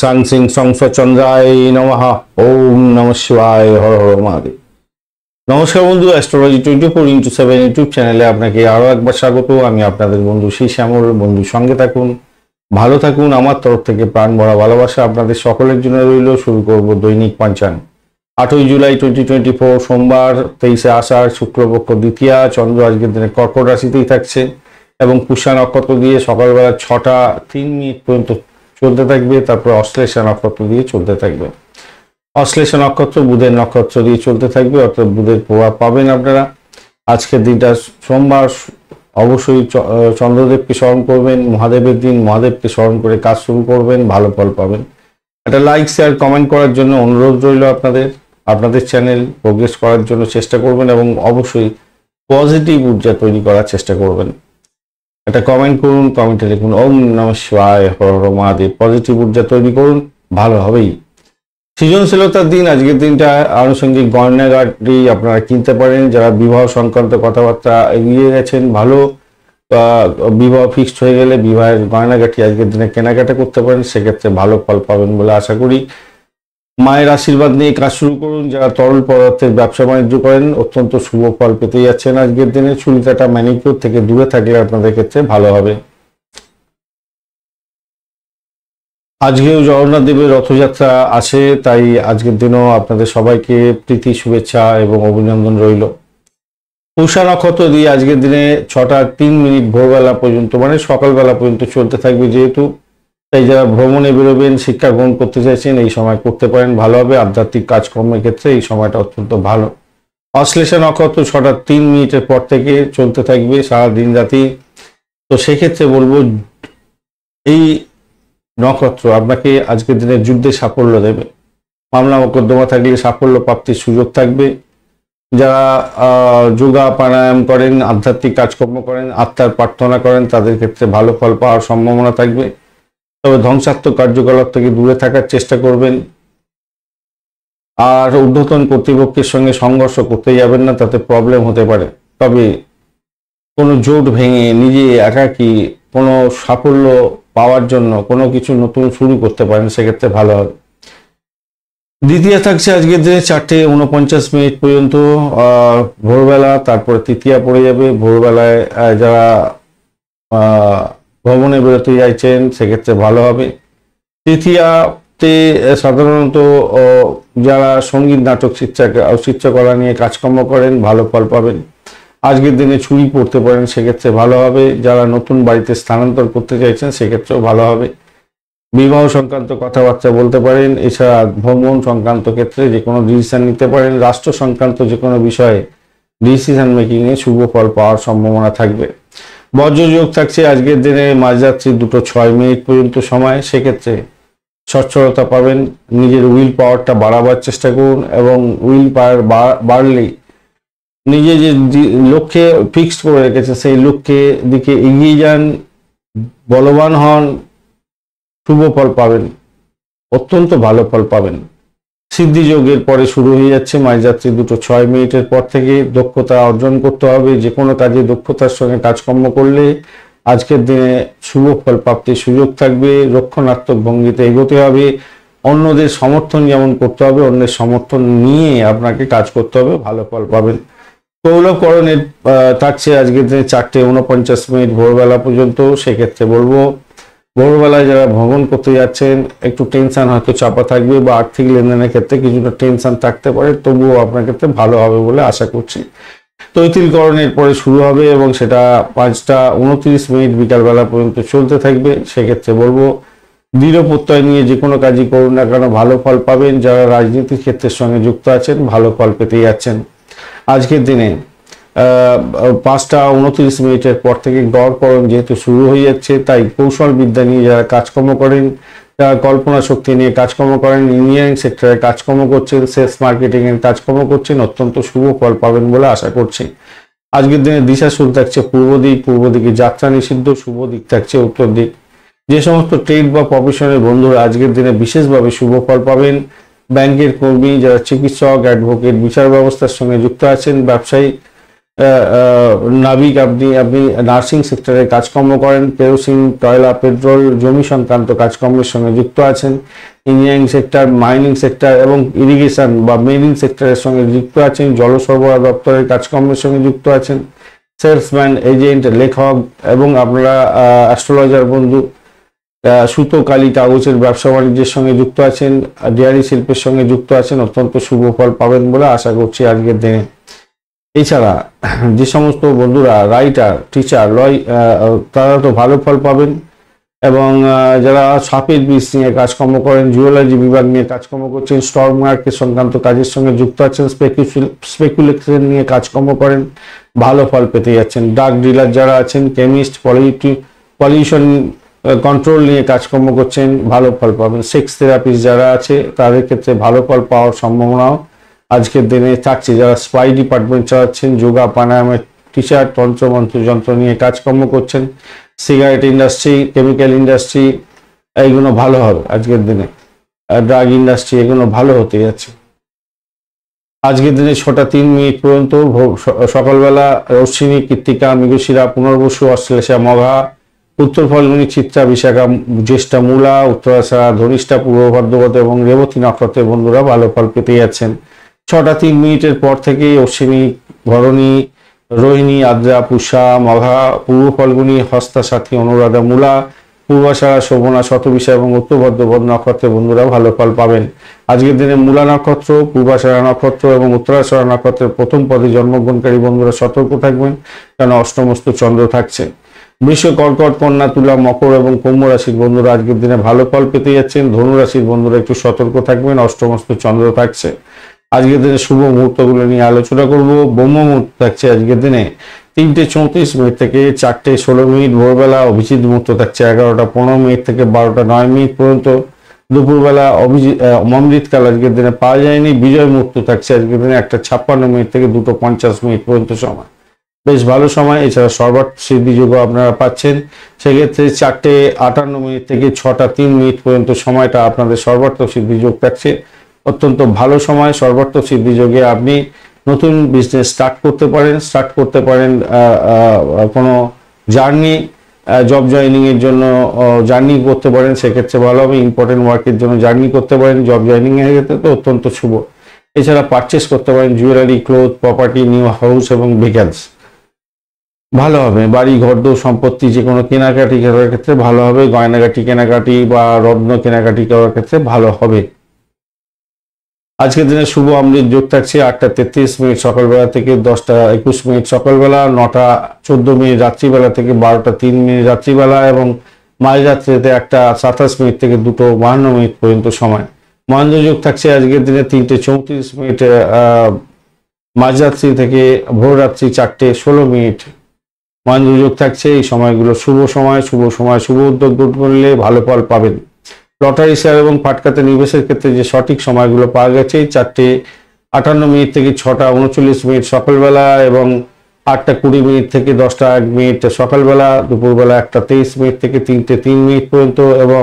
সাংসিং সংসচন্দ্রায় নমঃ। ওম নমঃ শিবায়। হর হর মহাদেব। নমস্কার বন্ধু, অ্যাস্ট্রোলজি 24x7 ইউটিউব চ্যানেলে আপনাকে আরো একবার স্বাগত। আমি আপনাদের বন্ধু শ্রী শ্যামল। বন্ধু সঙ্গে থাকুন, ভালো থাকুন। আমার তরফ থেকে প্রাণ ভরা ভালোবাসা আপনাদের সকলের জন্য রইল। শুরু করব দৈনিক পঞ্চাঙ্গ। 8ই জুলাই 2024 সোমবার, 23শে আষাঢ়, শুক্লপক্ষ দ্বিতীয়া। চন্দ্র আজকের দিনে কর্কট রাশিতেই থাকছে এবং পুষ্যা নক্ষত্র দিয়ে সকালবেলা 6টা 3 মিনিট পর্যন্ত চলতে থাকবে। তারপর অশ্লেষা নক্ষত্র দিয়ে চলতে থাকবে। অশ্লেষা নক্ষত্র বুধের নক্ষত্র দিয়ে চলতে থাকবে, অর্থাৎ বুধের প্রভাব পাবেন আপনারা। আজকের দিনটা সোমবার, অবশ্যই চন্দ্রদেবকে স্মরণ করবেন। মহাদেবের দিন, মহাদেবকে স্মরণ করে কাজ শুরু করবেন, ভালো ফল পাবেন। একটা লাইক শেয়ার কমেন্ট করার জন্য অনুরোধ রইল আপনাদের চ্যানেল প্রোগ্রেস করার জন্য চেষ্টা করবেন এবং অবশ্যই পজিটিভ ঊর্জা তৈরি করার চেষ্টা করবেন। একটা কমেন্ট করুন, কমেন্টে লিখুন ওম নমঃ শিবায়, হর হর মহাদেব। পজিটিভ ঊর্জা তৈরি করুন, ভালো হবেই। সৃজনশীলতার দিন আজকের দিনটা। আনুষঙ্গিক গয়নাগাটি আপনারা কিনতে পারেন। যারা বিবাহ সংক্রান্ত কথাবার্তা এগিয়ে গেছেন, ভালো বিবাহ ফিক্সড হয়ে গেলে বিবাহের গয়নাগাটি আজকের দিনে কেনাকাটা করতে পারেন, সেক্ষেত্রে ভালো ফল পাবেন বলে আশা করি। মায়ের আশীর্বাদ নিয়ে কাজ শুরু করুন। যারা তরল পদার্থের ব্যবসা বাণিজ্য করেন, অত্যন্ত শুভ ফল পেতে যাচ্ছেন আজকের দিনে। চুল কাটা ম্যানিকিউর থেকে দূরে থাকলে আপনাদের ক্ষেত্রে ভালো হবে। আজকেও জগন্নাথ দেবের রথযাত্রা আসে, তাই আজকের দিনও আপনাদের সবাইকে প্রীতি, শুভেচ্ছা এবং অভিনন্দন রইল। পুষ্যা নক্ষত্র দিয়ে আজকের দিনে 6টা 3 মিনিট ভোরবেলা পর্যন্ত, মানে সকালবেলা পর্যন্ত চলতে থাকবে যেহেতু, তাই যারা ভ্রমণে বেরোবেন, শিক্ষা গ্রহণ করতে চাইছেন, এই সময় করতে পারেন, ভালো হবে। আধ্যাত্মিক কাজকর্মের ক্ষেত্রে এই সময়টা অত্যন্ত ভালো। অশ্লেষা নক্ষত্র 6টা 3 মিনিটের পর থেকে চলতে থাকবে সারা দিন রাতি। তো সেক্ষেত্রে বলবো, এই নক্ষত্র আপনাকে আজকের দিনে যুদ্ধে সাফল্য দেবে। মামলা মোকদ্দমা থাকলে সাফল্য প্রাপ্তির সুযোগ থাকবে। যারা যোগা প্রাণায়াম করেন, আধ্যাত্মিক কাজকর্ম করেন, আত্মার প্রার্থনা করেন, তাদের ক্ষেত্রে ভালো ফল পাওয়ার সম্ভাবনা থাকবে। তবে ধ্বংসাত্মক কার্যকলাপ থেকে দূরে থাকার চেষ্টা করবেন। আর ঊর্ধ্বতন কর্তৃপক্ষের সঙ্গে সংঘর্ষ করতে যাবেন না, তাতে প্রবলেম হতে পারে। তবে কোনো জোট ভেঙে নিজে একাকী কোনো সাফল্য পাওয়ার জন্য কোনো কিছু নতুন শুরু করতে পারেন, সেক্ষেত্রে ভালো হবে। দ্বিতীয়া থাকছে আজকের দিনে 4:49 পর্যন্ত ভোরবেলা, তারপরে তৃতীয়া পড়ে যাবে। ভোরবেলায় যারা ভ্রমণে বেরোতে চাইছেন, সেক্ষেত্রে ভালো হবে। তৃতীয়াতে সাধারণত যারা সঙ্গীত, নাটক, চিত্রকলা নিয়ে কাজকর্ম করেন, ভালো ফল পাবেন। আজকের দিনে ছুরি পড়তে পারেন, সেক্ষেত্রে ভালো হবে। যারা নতুন বাড়িতে স্থানান্তর করতে চাইছেন, সেক্ষেত্রেও ভালো হবে। বিবাহ সংক্রান্ত কথাবার্তা বলতে পারেন। এছাড়া ভ্রমণ সংক্রান্ত ক্ষেত্রে যে কোনো ডিসিশন নিতে পারেন। রাষ্ট্র সংক্রান্ত যে কোনো বিষয়ে ডিসিশন মেকিংয়ে শুভ ফল পাওয়ার সম্ভাবনা থাকবে। বজ্রযোগ থাকছে আজকের দিনে মাঝরাত্রি 2:06 পর্যন্ত সময়, সেক্ষেত্রে সচ্ছলতা পাবেন। নিজের উইল পাওয়ারটা বাড়াবার চেষ্টা করুন এবং উইল পাওয়ার বাড়লেই নিজে যে লক্ষ্যে ফিক্সড করে রেখেছে সেই লক্ষ্যে দিকে এগিয়ে যান, বলবান হন, শুভ ফল পাবেন, অত্যন্ত ভালো ফল পাবেন। সিদ্ধিযোগের পরে শুরু হয়ে যাচ্ছে মাঝরাত্রি 2:06 পর থেকে। দক্ষতা অর্জন করতে হবে। যে কোনো কাজে দক্ষতার সঙ্গে কাজকর্ম করলে আজকের দিনে শুভ ফল প্রাপ্তির সুযোগ থাকবে। রক্ষণাত্মক ভঙ্গিতে এগোতে হবে। অন্যদের সমর্থন যেমন করতে হবে, অন্যের সমর্থন নিয়ে আপনাকে কাজ করতে হবে, ভালো ফল পাবেন। কৌলভকরণের থাকছে আজকের দিনে 4:49 ভোরবেলা পর্যন্ত। সেক্ষেত্রে বলবো, ভোরবেলায় যারা ভ্রমণ করতে যাচ্ছেন, একটু টেনশন হয়তো চাপা থাকবে বা আর্থিক লেনদেনের ক্ষেত্রে কিছুটা টেনশন থাকতে পারে, তবুও আপনার ক্ষেত্রে ভালো হবে বলে আশা করছি। তৈতিলকরণের পরে শুরু হবে এবং সেটা 5:29 বিকালবেলা পর্যন্ত চলতে থাকবে। সেক্ষেত্রে বলবো, দৃঢ় প্রত্যয় নিয়ে যে কোনো কাজই করুন না কেন, ভালো ফল পাবেন। যারা রাজনীতির ক্ষেত্রের সঙ্গে যুক্ত আছেন, ভালো ফল পেতে যাচ্ছেন। আজকের দিনে 5:29 পর থেকে গড়করণ যেহেতু শুরু হয়ে যাচ্ছে, তাই কৌশল বিদ্যা নিয়ে যারা কাজকর্ম করেন, যারা কল্পনা শক্তি নিয়ে কাজকর্ম করেন, ইঞ্জিনিয়ারিং সেক্টরে কাজকর্ম করছেন, সেলস মার্কেটিং এর কাজকর্ম করছেন, অত্যন্ত শুভ ফল পাবেন বলে আশা করছি। আজকের দিনে দিশা শুরু থাকছে পূর্ব দিক, পূর্ব দিকে যাত্রা নিষিদ্ধ। শুভ দিক থাকছে উত্তর দিক। যে সমস্ত ট্রেড বা প্রফেশনের বন্ধুরা আজকের দিনে বিশেষভাবে শুভ ফল পাবেন। ব্যাংকের কর্মী, যারা চিকিৎসক, অ্যাডভোকেট, বিচার ব্যবস্থার সঙ্গে যুক্ত আছেন, ব্যবসায়ী, নাবিক, আপনি নার্সিং সেক্টরে কাজকর্ম করেন, কেরোসিন, কয়লা, পেট্রোল, জমি সংক্রান্ত কাজকর্মের সঙ্গে যুক্ত আছেন, ইঞ্জিনিয়ারিং সেক্টর, মাইনিং সেক্টর এবং ইরিগেশন বা মেরিন সেক্টরের সঙ্গে যুক্ত আছেন, জল সরবরাহ দপ্তরের কাজকর্মের সঙ্গে যুক্ত আছেন, সেলসম্যান, এজেন্ট, লেখক এবং আপনারা অ্যাস্ট্রোলজার বন্ধু, সুতো, কালি, কাগজের ব্যবসা বাণিজ্যের সঙ্গে যুক্ত আছেন, ডেয়ারি শিল্পের সঙ্গে যুক্ত আছেন, অত্যন্ত শুভ ফল পাবেন বলে আশা করছি আজকের দিনে। এছাড়া যে সমস্ত বন্ধুরা রাইটার, টিচার, তারা তো ভালো ফল পাবেন, এবং যারা সাপের বিষ নিয়ে কাজকর্ম করেন, জুয়েলারি বিভাগ নিয়ে কাজকর্ম করছেন, স্টক মার্কেট সংক্রান্ত কাজের সঙ্গে যুক্ত আছেন, স্পেকুলেশন নিয়ে কাজকর্ম করেন, ভালো ফল পেতে যাচ্ছেন। ড্রাগ ডিলার যারা আছেন, কেমিস্ট, পলিউশন কন্ট্রোল নিয়ে কাজকর্ম করছেন, ভালো ফল পাবেন। সেক্স থেরাপিস্ট যারা আছে তাদের ক্ষেত্রে ভালো ফল পাওয়ার সম্ভাবনাও আজকের দিনে থাকছে। যারা স্পাই ডিপার্টমেন্ট চালাচ্ছেন, যোগা, প্রাণায়ামের টিচার, তন্ত্রমন্ত্র যন্ত্র নিয়ে কাজকর্ম করছেন, সিগারেট ইন্ডাস্ট্রি, কেমিক্যাল ইন্ডাস্ট্রি, এইগুলো ভালো হবে আজকের দিনে। ড্রাগ ইন্ডাস্ট্রি, এগুলো ভালো হতে যাচ্ছে আজকের দিনে। 6টা 3 মিনিট পর্যন্ত সকালবেলা অশ্বিনী, কৃত্তিকা, মৃগশিরা, পুনর্বসু, অশ্লেষা, মঘা, উত্তর ফাল্গুনী, চিত্রা, বিশাখা, জ্যেষ্ঠা, মূলা, উত্তরাষাঢ়া, ধনিষ্ঠা, পূর্ব ভাদ্রপদ এবং রেবতী নক্ষত্রের বন্ধুরা ভালো ফল পেতে যাচ্ছেন। 6টা 3 মিনিটের পর থেকেই অশ্বিনী, ভরণী, রোহিণী, আদ্রা, পুষা, মঘা, পূর্ব ফাল্গুনী, হস্তা, সাথী, অনুরাধা, মূলা, পূর্বাষাঢ়া, শোভনা, শতবিশা এবং উত্তর ভাদ্রপদ নক্ষত্রের বন্ধুরা ভালো ফল পাবেন। আজকের দিনে মূলা নক্ষত্র, পূর্বাষাঢ়া নক্ষত্র এবং উত্তরাষাঢ়া নক্ষত্রের প্রথম পদে জন্মগ্রহণকারী বন্ধুরা সতর্ক থাকবেন, কারণ অষ্টমস্ত চন্দ্র থাকছে। বৃষ, কর্কট, কন্যা, তুলা, মকর এবং কুম্ভ রাশির বন্ধুরা আজকের দিনে ভালো ফল পেতে যাচ্ছেন। ধনু রাশির বন্ধুরা একটু সতর্ক থাকবেন, অষ্টমস্ত চন্দ্র থাকছে। আজকের দিনে শুভ মুহূর্তগুলো নিয়ে আলোচনা করব। ব্রহ্ম মুহূর্ত থাকছে আজকের দিনে 3টে 34 মিনিট থেকে 4টে 16 মিনিট ভোরবেলা। অভিজিৎ মুহূর্ত থাকছে 11টা 15 মিনিট থেকে 12টা 9 মিনিট পর্যন্ত। দুপুরবেলা অমৃতকাল আজকের দিনে পাওয়া যায়নি। বিজয় মুহূর্ত থাকছে আজকের দিনে 1টা 56 মিনিট থেকে 2টো 50 মিনিট পর্যন্ত সময়, বেশ ভালো সময়। এছাড়া সর্বার্থ সিদ্ধি যোগ আপনারা পাচ্ছেন, সেক্ষেত্রে 4টে 58 মিনিট থেকে 6টা 3 মিনিট পর্যন্ত সময়টা আপনাদের সর্বার্থ সিদ্ধি যোগ থাকছে, অত্যন্ত ভালো সময়। সর্বার্থ সিদ্ধি যোগে আপনি নতুন বিজনেস স্টার্ট করতে পারেন, কোনো জার্নি, জব জয়েনিং এর জন্য জার্নি করতে পারেন, সেক্ষেত্রে ভালো হবে। ইম্পর্টেন্ট ওয়ার্কের জন্য জার্নি করতে পারেন, জব জয়েনিং এর ক্ষেত্রে তো অত্যন্ত শুভ। এছাড়া পারচেস করতে পারেন jewellery, cloth, property, new house এবং ভেহিকলস, ভালো হবে। বাড়ি, ঘরদোর, সম্পত্তি যে কোনো কেনাকাটি করার ক্ষেত্রে ভালো হবে। গয়নাগাটি কেনাকাটি বা রত্ন কেনাকাটি করার ক্ষেত্রে ভালো হবে। আজকের দিনে শুভ অমৃত যোগ থাকছে 8টা 33 মিনিট সকালবেলা থেকে 10টা 21 মিনিট সকালবেলা, 9টা 14 মিনিট রাত্রিবেলা থেকে 12টা 3 মিনিট রাত্রিবেলা এবং মাঝরাত্রিতে 1টা 27 মিনিট থেকে 2টো 52 মিনিট পর্যন্ত সময়। মহেন্দ্র যোগ থাকছে আজকের দিনে 3টে 34 মিনিট মাঝরাত্রি থেকে ভোররাত্রি 4টে 16 মিনিট মহেন্দ্র যোগ থাকছে। এই সময়গুলো শুভ সময়, শুভ উদ্যোগ করলে ভালো ফল পাবেন। লটারি, শেয়ার এবং ফাটকাতে নিবেশের ক্ষেত্রে যে সঠিক সময়গুলো পাওয়া গেছে 4টে 58 মিনিট থেকে 6টা 39 মিনিট সকালবেলা এবং 8টা 20 মিনিট থেকে 10টা 1 মিনিট সকালবেলা। দুপুরবেলা 1টা 23 মিনিট থেকে 3টে 3 মিনিট পর্যন্ত এবং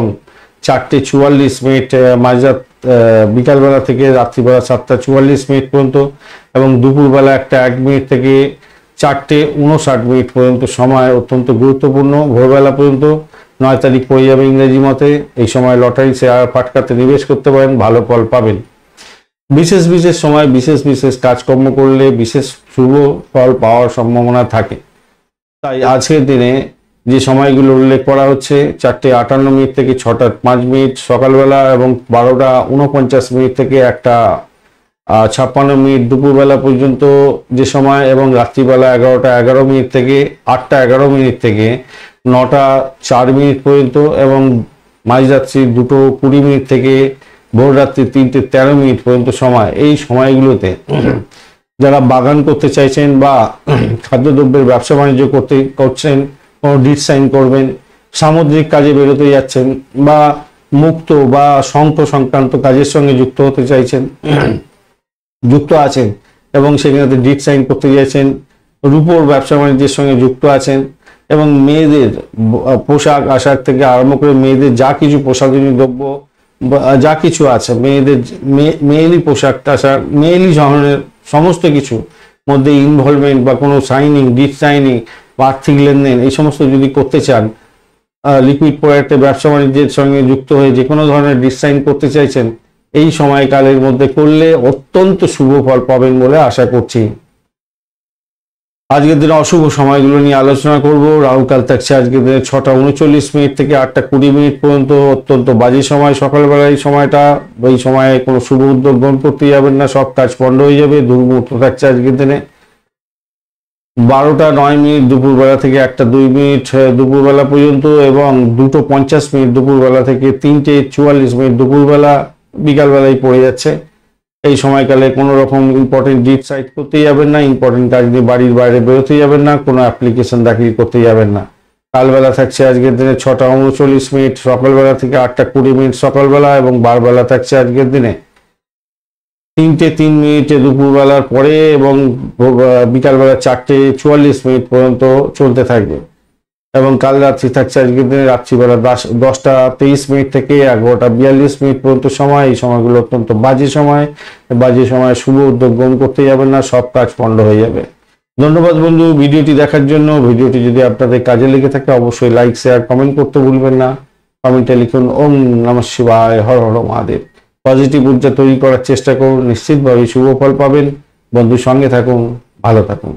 4টে 44 মিনিট মাঝরাত বিকালবেলা থেকে রাত্রিবেলা 7টা 44 মিনিট পর্যন্ত এবং দুপুরবেলা 1টা 1 মিনিট থেকে 4টে 59 মিনিট পর্যন্ত সময় অত্যন্ত গুরুত্বপূর্ণ। ভোরবেলা পর্যন্ত 9 তারিখ পড়ে যাবে ইংরেজি মতে। এই সময় লটারি, শেয়ার, ফাটকাতে নিবেশ করতে পারেন, ভালো ফল পাবেন। বিশেষ সময় বিশেষ কাজকর্ম করলে বিশেষ শুভ ফল পাওয়ার সম্ভাবনা থাকে। তাই আজকের দিনে যে সময়গুলো উল্লেখ করা হচ্ছে 4টে 58 মিনিট থেকে 6টা 5 মিনিট সকালবেলা এবং 12টা 49 মিনিট থেকে 1টা 56 মিনিট দুপুরবেলা পর্যন্ত যে সময় এবং রাত্রিবেলা 11টা 11 মিনিট থেকে 8টা 11 মিনিট থেকে 9টা 4 মিনিট পর্যন্ত এবং মাঝরাত্রি 2টো 20 মিনিট থেকে ভোররাত্রি 3টে 13 মিনিট পর্যন্ত সময়। এই সময়গুলোতে যারা বাগান করতে চাইছেন বা খাদ্যদ্রব্যের ব্যবসা বাণিজ্য করছেন, কোনো ডিড সাইন করবেন, সামুদ্রিক কাজে বেরোতে যাচ্ছেন বা মুক্ত বা শঙ্খ সংক্রান্ত কাজের সঙ্গে যুক্ত হতে চাইছেন, যুক্ত আছেন এবং সেখানে ডিড সাইন করতে চাইছেন, রূপোর ব্যবসা বাণিজ্যের সঙ্গে যুক্ত আছেন এবং মেয়েদের পোশাক আশাক থেকে আরম্ভ করে মেয়েদের যা কিছু পোশাকজনিত দ্রব্য যা কিছু আছে, মেয়েলি পোশাক আশাক, মেয়েলি ধরনের সমস্ত কিছু মধ্যে ইনভলভমেন্ট বা কোনো সাইনিং, ডিট সাইনিং বা আর্থিক লেনদেন এই সমস্ত যদি করতে চান, লিকুইড প্রোডাক্টে ব্যবসা বাণিজ্যের সঙ্গে যুক্ত হয়ে যে কোনো ধরনের ডিট সাইন করতে চাইছেন, এই সময়কালের মধ্যে করলে অত্যন্ত শুভ ফল পাবেন বলে আশা করছি। আজকের দিনে অশুভ সময়গুলো নিয়ে আলোচনা করব। রাহুকাল থাকছে আজকের দিনে 6:39 থেকে 8:20 পর্যন্ত, অত্যন্ত বাজে সময় সকালবেলা। এই সময়টা, এই সময়ে কোনো শুভ উদ্যোগ গ্রহণ করতে যাবেন না, সব কাজ পণ্ড হয়ে যাবে। দুর্মুহূর্ত থাকছে আজকের দিনে 12:09 দুপুরবেলা থেকে 1:02 দুপুরবেলা পর্যন্ত, এবং 2:50 দুপুরবেলা থেকে 3:44 দুপুরবেলা, বিকালবেলায় পড়ে যাচ্ছে। এই সময়কালে কোনো রকম ইম্পর্টেন্ট ডিট সাইট করতে যাবেন না, ইম্পর্টেন্ট কাজ নিয়ে বাড়ির বাইরে বেরোতে যাবেন না, কোনো অ্যাপ্লিকেশন দাখিল করতে যাবেন না। কালবেলা থাকছে আজকের দিনে 6:39 সকালবেলা থেকে 8:20 সকালবেলা, এবং বারবেলা থাকছে আজকের দিনে 3:03 দুপুরবেলার পরে, এবং বিকালবেলা 4:44 পর্যন্ত চলতে থাকবে। এবং কাল রাত্রি থাকছে আজকের দিনে রাত্রিবেলা 10:23 থেকে 11:42 পর্যন্ত সময়। এই সময়গুলো অত্যন্ত বাজে সময়। বাজে সময় শুভ উদ্যোগ গ্রহণ করতে যাবেন না, সব কাজ পণ্ড হয়ে যাবে। ধন্যবাদ বন্ধু ভিডিওটি দেখার জন্য। ভিডিওটি যদি আপনাদের কাজে লেগে থাকে অবশ্যই লাইক, শেয়ার, কমেন্ট করতে ভুলবেন না। কমেন্টে লিখুন ওম নমঃ শিবায়, হর হর মহাদেব। পজিটিভ ঊর্জা তৈরি করার চেষ্টা করুন, নিশ্চিতভাবে শুভ ফল পাবেন। বন্ধুর সঙ্গে থাকুন, ভালো থাকুন।